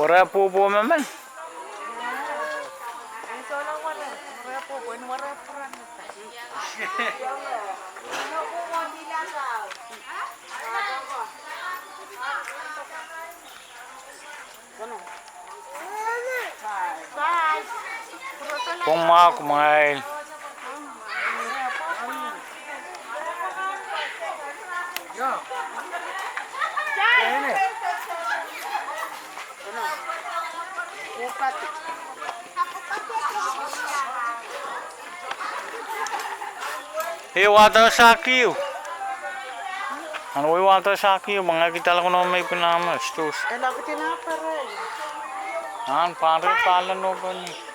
Wara po po naman. Kung mga kumain. Hey, water sa kiyo. Ano yung water sa kiyo? Mga kita lang ko naman may pinamas. Ano ko tinapara eh. Pare pala no ba ni?